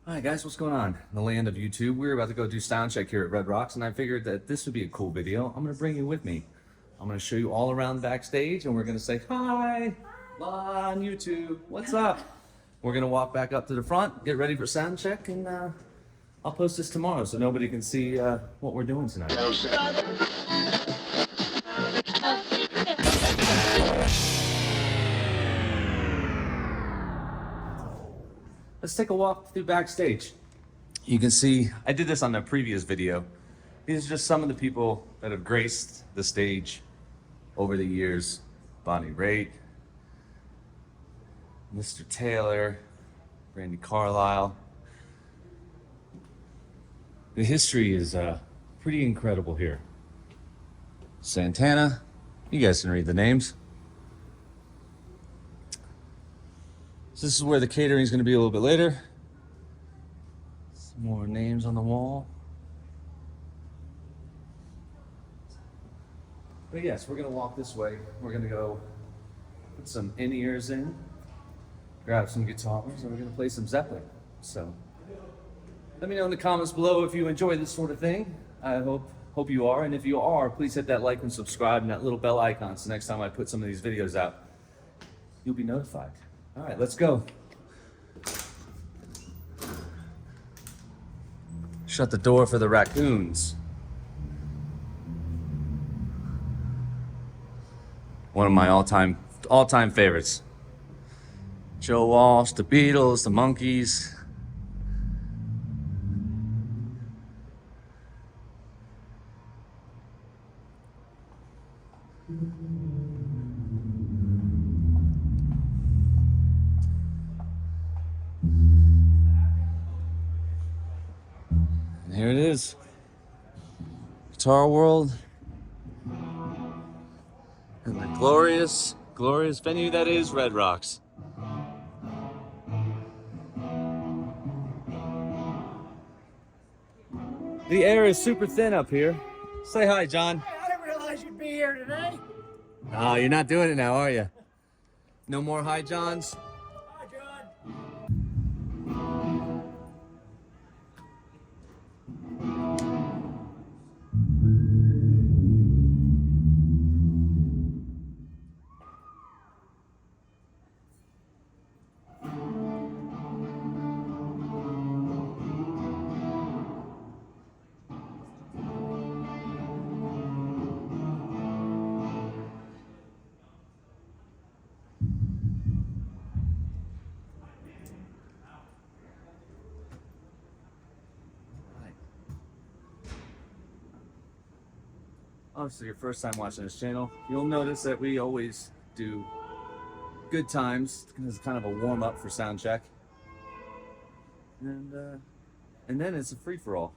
Hi guys, what's going on? In the land of YouTube, we're about to go do sound check here at Red Rocks, and I figured that this would be a cool video. I'm gonna bring you with me. I'm gonna show you all around backstage, and we're gonna say hi on YouTube. What's up? We're gonna walk back up to the front, get ready for sound check, and I'll post this tomorrow so nobody can see what we're doing tonight. Let's take a walk through backstage. You can see, I did this on the previous video. These are just some of the people that have graced the stage over the years. Bonnie Raitt, Mr. Taylor, Randy Carlisle. The history is pretty incredible here. Santana, you guys can read the names. So this is where the catering is going to be a little bit later. Some more names on the wall. But yes, we're going to walk this way. We're going to go put some in-ears in, grab some guitars, and we're going to play some Zeppelin. So let me know in the comments below if you enjoy this sort of thing. I hope you are. And if you are, please hit that like and subscribe and that little bell icon so next time I put some of these videos out, you'll be notified. All right, let's go. Shut the door for the raccoons. One of my all-time favorites. Joe Walsh, the Beatles, the Monkees. And here it is. Guitar World. And the glorious, glorious venue that is Red Rocks. The air is super thin up here. Say hi, John. Hey, I didn't realize you'd be here today. Oh, you're not doing it now, are you? No more hi, Johns? Hi, John. Obviously, your first time watching this channel, you'll notice that we always do good times because it's kind of a warm up for sound check, and then it's a free for all.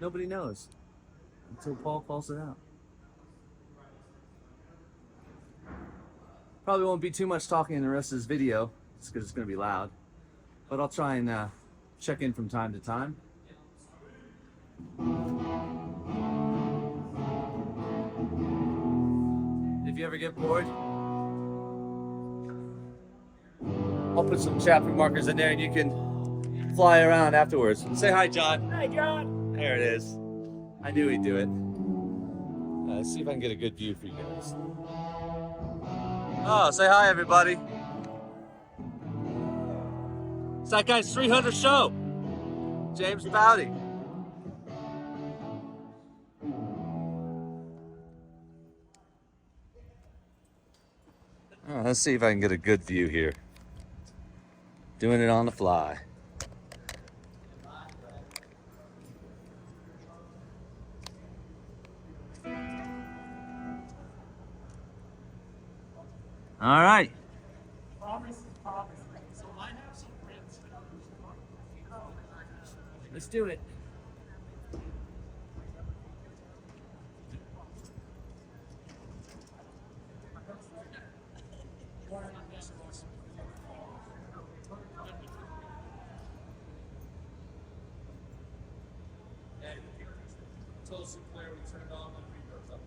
Nobody knows until Paul calls it out. Probably won't be too much talking in the rest of this video, just because it's going to be loud. But I'll try and check in from time to time. If you ever get bored, I'll put some chapter markers in there and you can fly around afterwards. Say hi, John. Hey, John. There it is. I knew he'd do it. Let's see if I can get a good view for you guys. Oh, say hi, everybody. It's that guy's 300th show, James Bowdy. Let's see if I can get a good view here. Doing it on the fly. All right. Let's do it. Totally clear, we turned on when we goes up.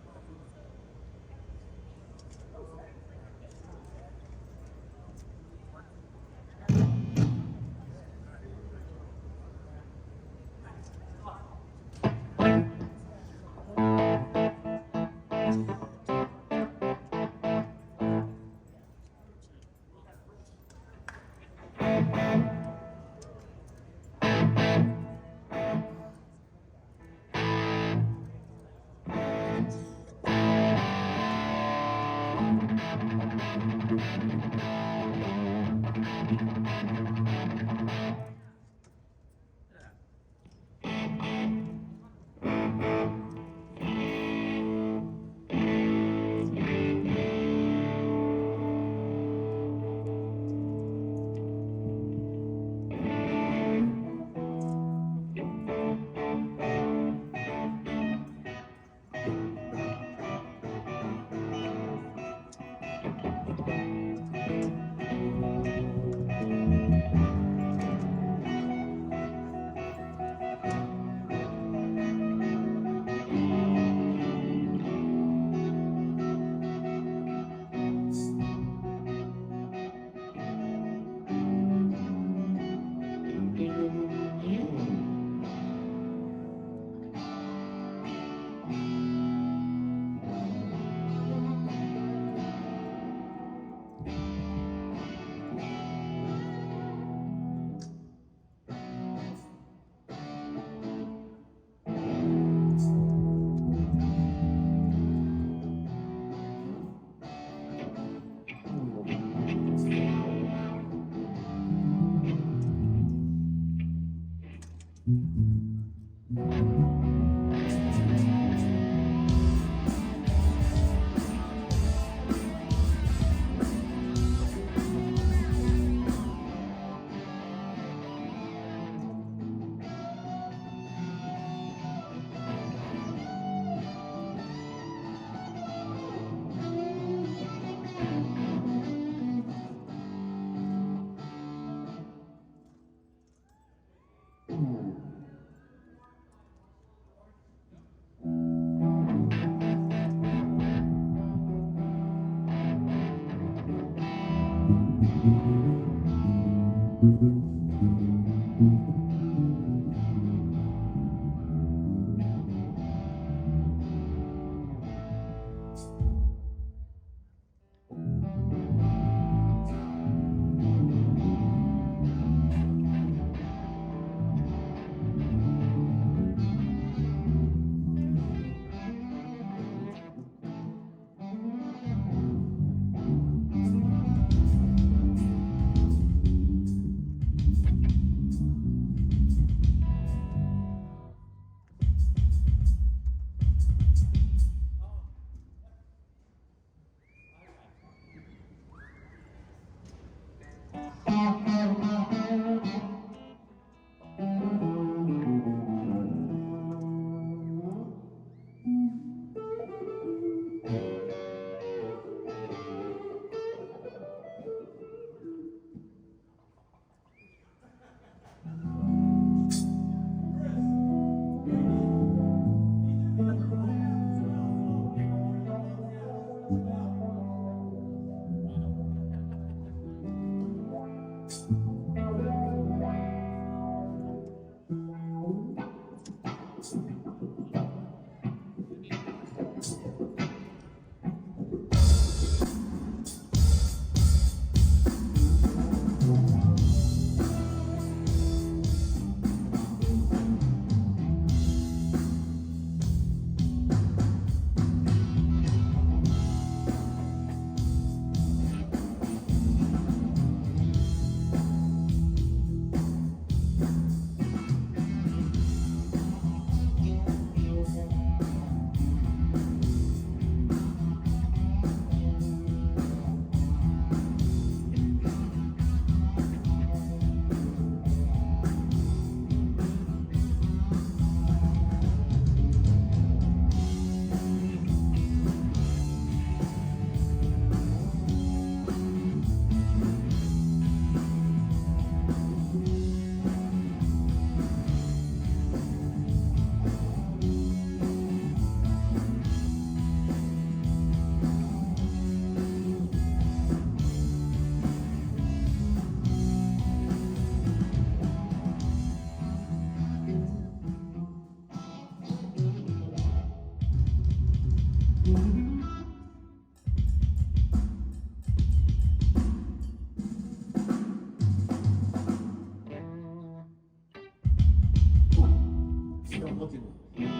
Don't look at me. May I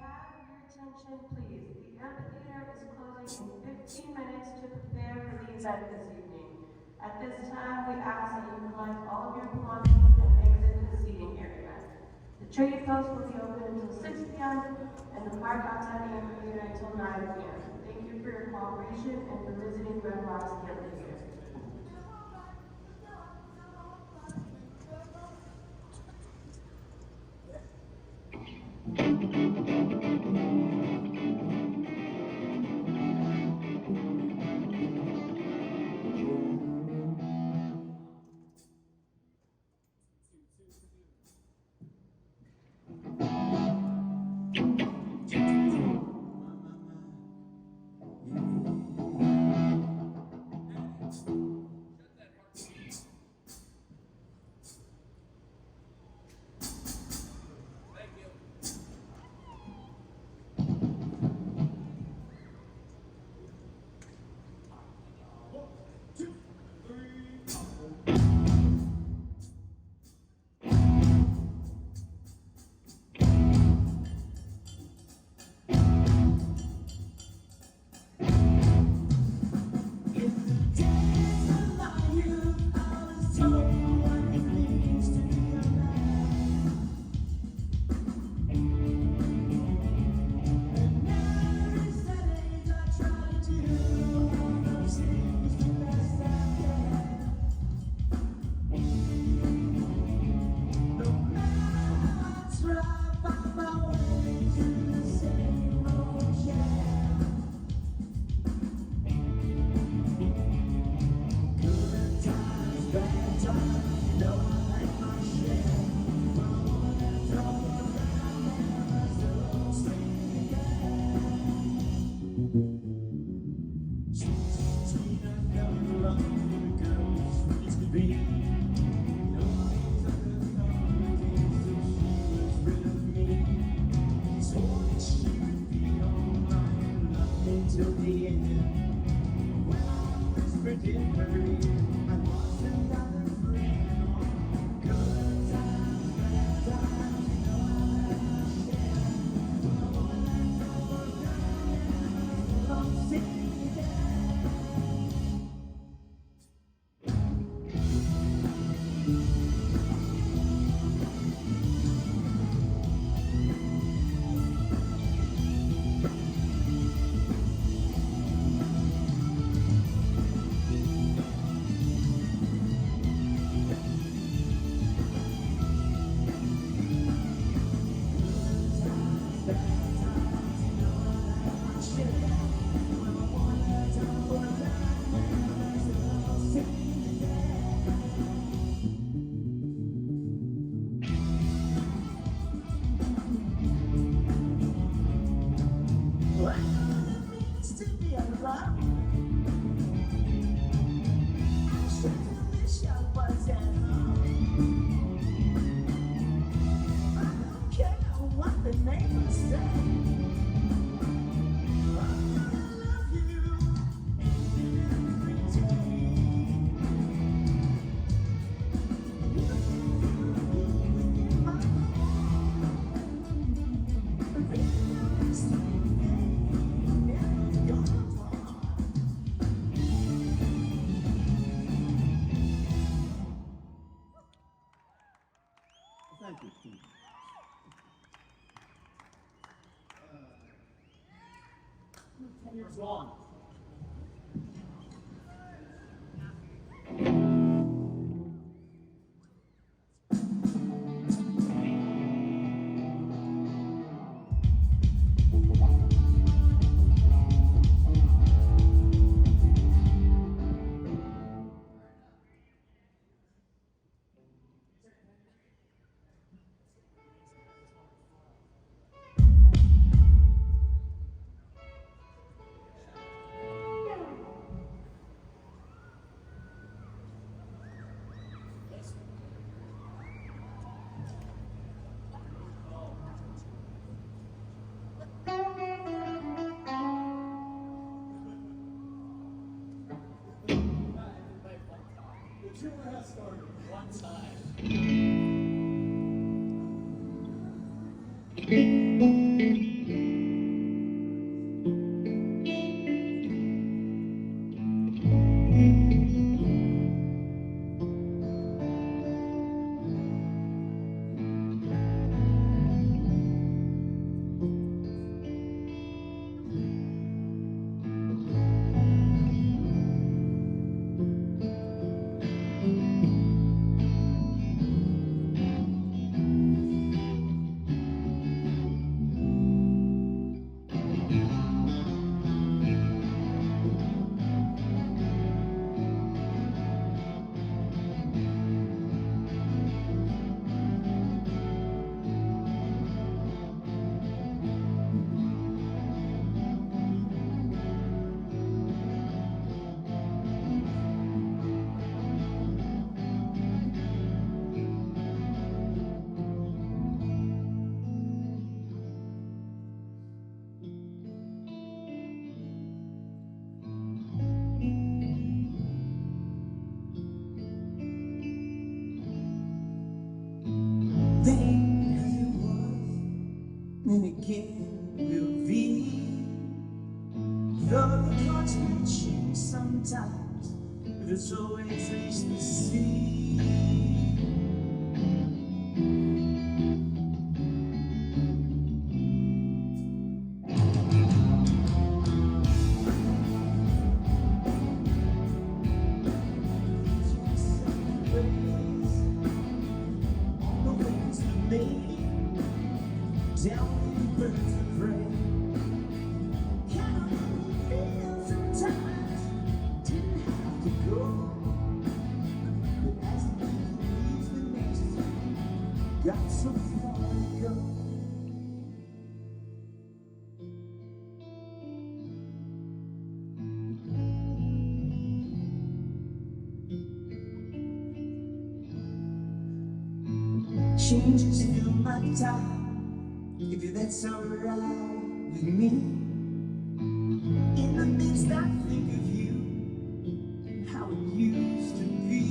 have your attention, please? The amphitheater is closing in 15 minutes to prepare for the event this evening. At this time, we ask that you collect all of your belongings and exit the seating area. The trade post will be open until 6 p.m. and the park outside the amphitheater until 9 p.m. Thank you for your cooperation and for visiting Red Rocks Amphitheater. Years long. Then as it was, and again will be. Though the clocks may change sometimes, but it's always nice to see. Got so far to go. Changes fill my time, if that's alright with me. In the midst I think of you and how it used to be.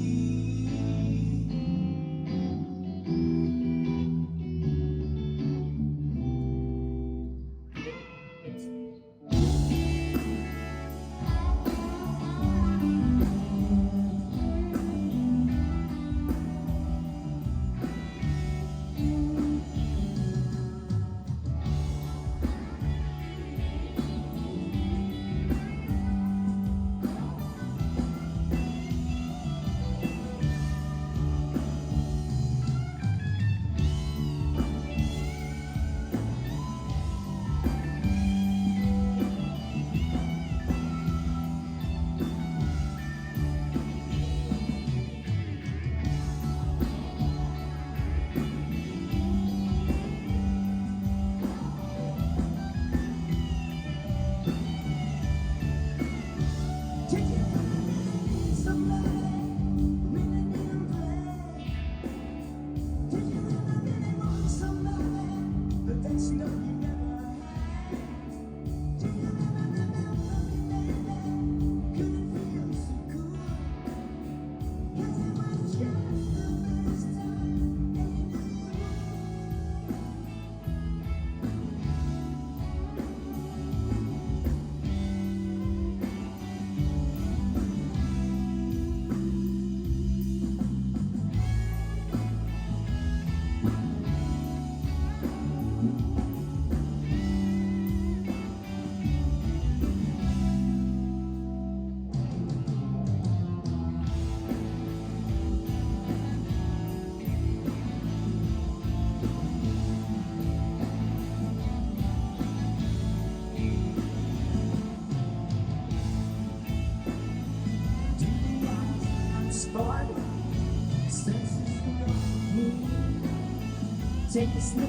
take a slip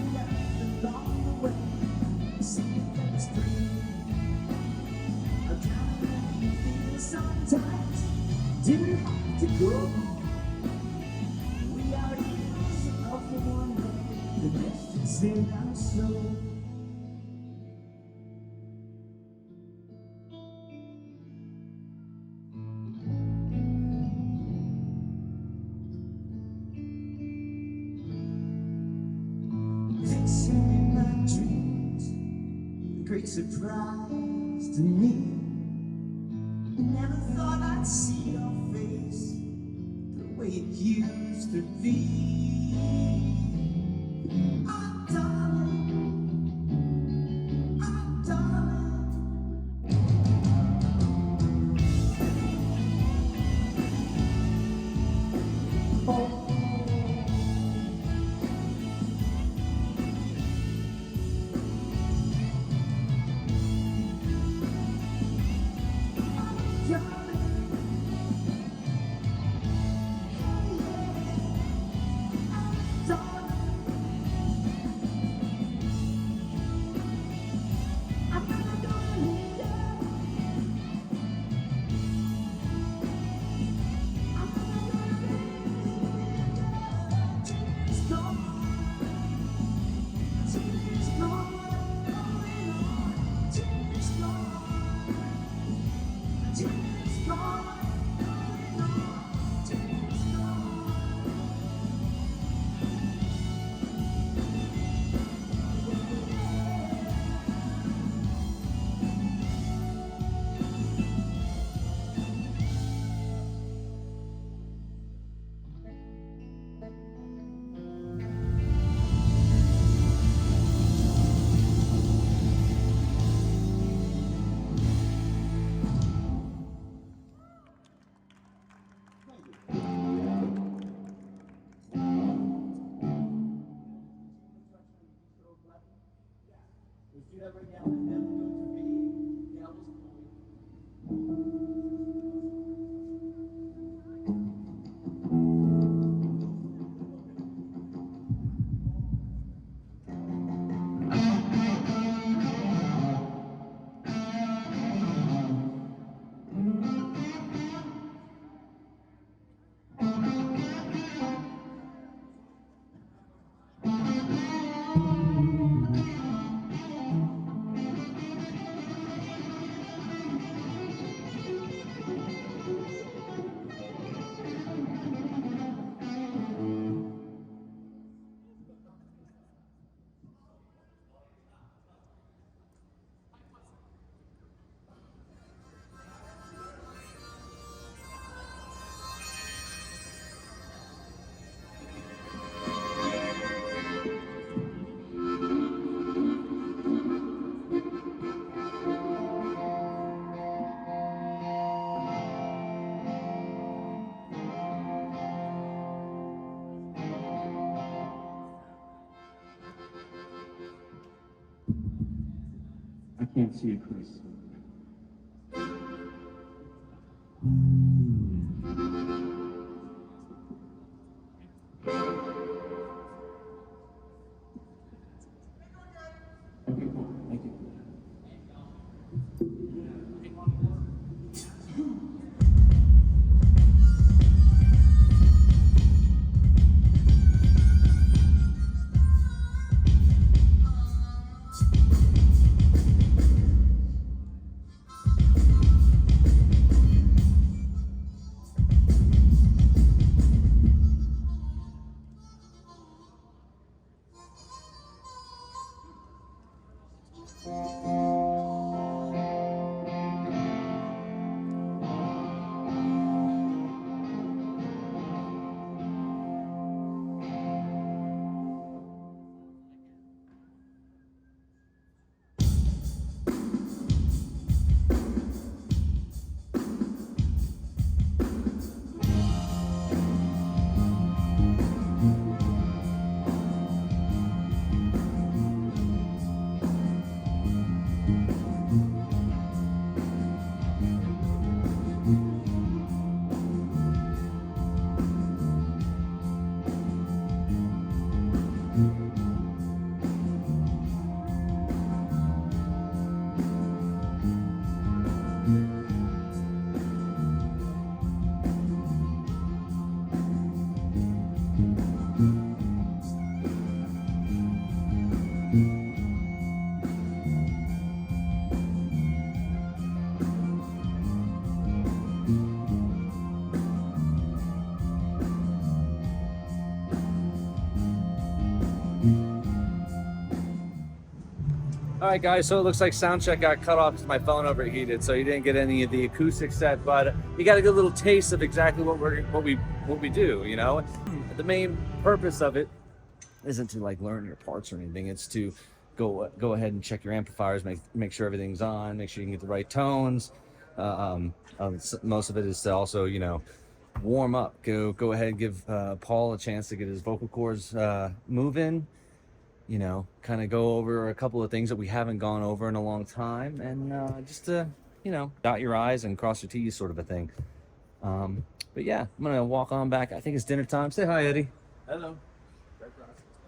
along the way. Singing from the stream. I'm trying to make you feel sometimes. Didn't have to go. We are heroes of the one day. The rest is in our soul. Fixing in my dreams, a great surprise to me. Never thought I'd see your face the way it used to be. Oh, darling, oh, darling. Oh. I can't see you, Chris. Okay, cool. Thank you. All right, guys, so it looks like sound check got cut off because my phone overheated, so you didn't get any of the acoustic set, but you got a good little taste of exactly what we do, you know? The main purpose of it isn't to like learn your parts or anything. It's to go ahead and check your amplifiers, make sure everything's on, make sure you can get the right tones. Most of it is to also, you know, warm up. Go ahead and give Paul a chance to get his vocal cords moving. You know, kind of go over a couple of things that we haven't gone over in a long time, and just to, you know, dot your I's and cross your T's, sort of a thing. But yeah, I'm gonna walk on back. I think it's dinner time. Say hi, Eddie. Hello.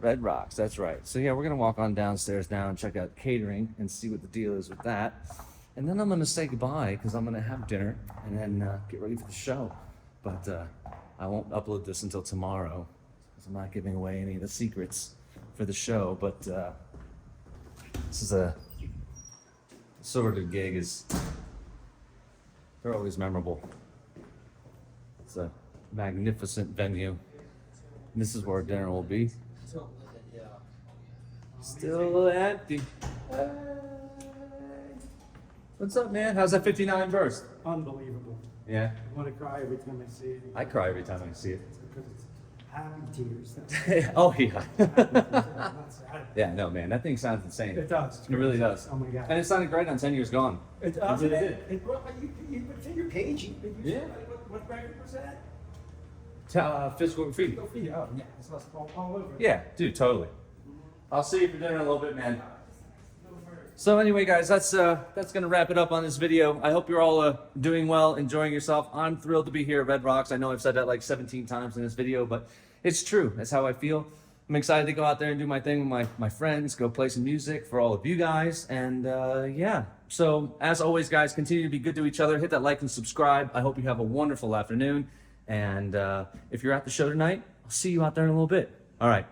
Red Rocks, that's right. So yeah, we're gonna walk on downstairs now and check out catering and see what the deal is with that. And then I'm gonna say goodbye because I'm gonna have dinner and then get ready for the show. But I won't upload this until tomorrow because I'm not giving away any of the secrets for the show. But this is a sort of gig they're always memorable. It's a magnificent venue. And this is where dinner will be. Still empty. Hey. What's up, man? How's that 59 burst? Unbelievable. Yeah. I want to cry every time I see it. I cry every time I see it. Because it's happy tears. Oh yeah. Not sad. Yeah, no, man, that thing sounds insane. It does. It really does. Oh my God. And it sounded great on 10 Years Gone. It does. It really did. You put it in your page. Yeah. What record was that? Physical graffiti. Go feed. Oh yeah, it's all over. Yeah, dude, totally. I'll see you for dinner in a little bit, man. So anyway, guys, that's gonna wrap it up on this video. I hope you're all doing well, enjoying yourself. I'm thrilled to be here at Red Rocks. I know I've said that like 17 times in this video, but it's true. That's how I feel. I'm excited to go out there and do my thing with my friends, go play some music for all of you guys, and yeah. So as always, guys, continue to be good to each other. Hit that like and subscribe. I hope you have a wonderful afternoon, and if you're at the show tonight, I'll see you out there in a little bit. All right.